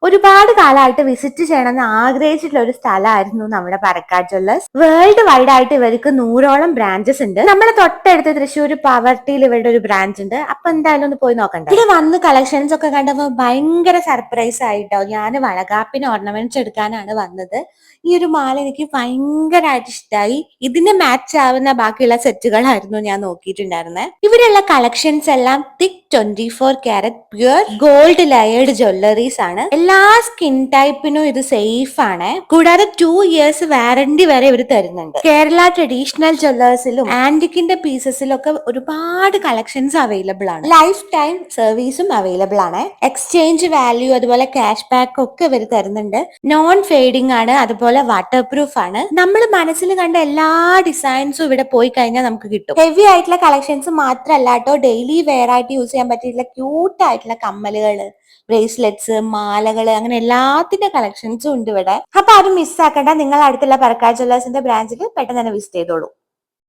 ഒരുപാട് കാലമായിട്ട് വിസിറ്റ് ചെയ്യണമെന്ന് ആഗ്രഹിച്ചിട്ടുള്ള ഒരു സ്ഥലമായിരുന്നു നമ്മുടെ പറക്കാട് ജ്വല്ലേഴ്സ്. വേൾഡ് വൈഡ് ആയിട്ട് ഇവർക്ക് 100ഓളം ബ്രാഞ്ചസ് ഉണ്ട്. നമ്മളെ തൊട്ടടുത്ത് തൃശ്ശൂർ പവർട്ടിയിൽ ഇവരുടെ ഒരു ബ്രാഞ്ച് ഉണ്ട്. അപ്പൊ എന്തായാലും ഒന്ന് പോയി നോക്കണ്ട. ഇവിടെ വന്ന് കളക്ഷൻസ് ഒക്കെ കണ്ടപ്പോൾ ഭയങ്കര സർപ്രൈസ് ആയിട്ടോ. ഞാൻ വളകാപ്പിന് ഓർണമെന്റ്സ് എടുക്കാനാണ് വന്നത്. ഈ ഒരു മാല എനിക്ക് ഭയങ്കരമായിട്ട് ഇഷ്ടമായി. ഇതിന് മാച്ച് ആവുന്ന ബാക്കിയുള്ള സെറ്റുകളായിരുന്നു ഞാൻ നോക്കിയിട്ടുണ്ടായിരുന്നത്. ഇവിടെയുള്ള കളക്ഷൻസ് എല്ലാം thick 24 carrot pure gold layered jewelleries ആണ്. എല്ലാ സ്കിൻ ടൈപ്പിനും ഇത് സേഫ് ആണ്. കൂടാതെ 2 ഇയേഴ്സ് വാറന്റി വരെ ഇവർ തരുന്നുണ്ട്. കേരള ട്രഡീഷണൽ ജ്വല്ലേഴ്സിലും ആന്റിക്കിന്റെ പീസസിലും ഒക്കെ ഒരുപാട് കളക്ഷൻസ് അവൈലബിൾ ആണ്. ലൈഫ് ടൈം സർവീസും അവൈലബിൾ ആണ്. എക്സ്ചേഞ്ച് വാല്യൂ അതുപോലെ ക്യാഷ് ബാക്ക് ഒക്കെ ഇവർ തരുന്നുണ്ട്. നോൺ ഫെയ്ഡിങ് ആണ്, അതുപോലെ വാട്ടർ പ്രൂഫ് ആണ്. നമ്മൾ മനസ്സിൽ കണ്ട എല്ലാ ഡിസൈൻസും ഇവിടെ പോയി കഴിഞ്ഞാൽ നമുക്ക് കിട്ടും. ഹെവി ആയിട്ടുള്ള കളക്ഷൻസ് മാത്രമല്ല കേട്ടോ, ഡെയിലി വെയർ ആയിട്ട് യൂസ് ചെയ്യാൻ പറ്റിയിട്ടുള്ള ക്യൂട്ട് ആയിട്ടുള്ള കമ്മലുകള്, ബ്രേസ്ലെറ്റ്സ്, മാലകള്, അങ്ങനെ എല്ലാത്തിന്റെ കളക്ഷൻസും ഉണ്ട് ഇവിടെ. അപ്പൊ അത് മിസ്സാക്കണ്ട. നിങ്ങൾ അടുത്തുള്ള പറക്കാട് ജ്വല്ലേഴ്സിന്റെ ബ്രാഞ്ചിൽ പെട്ടെന്ന് തന്നെ വിസിറ്റ് ചെയ്തോളൂ.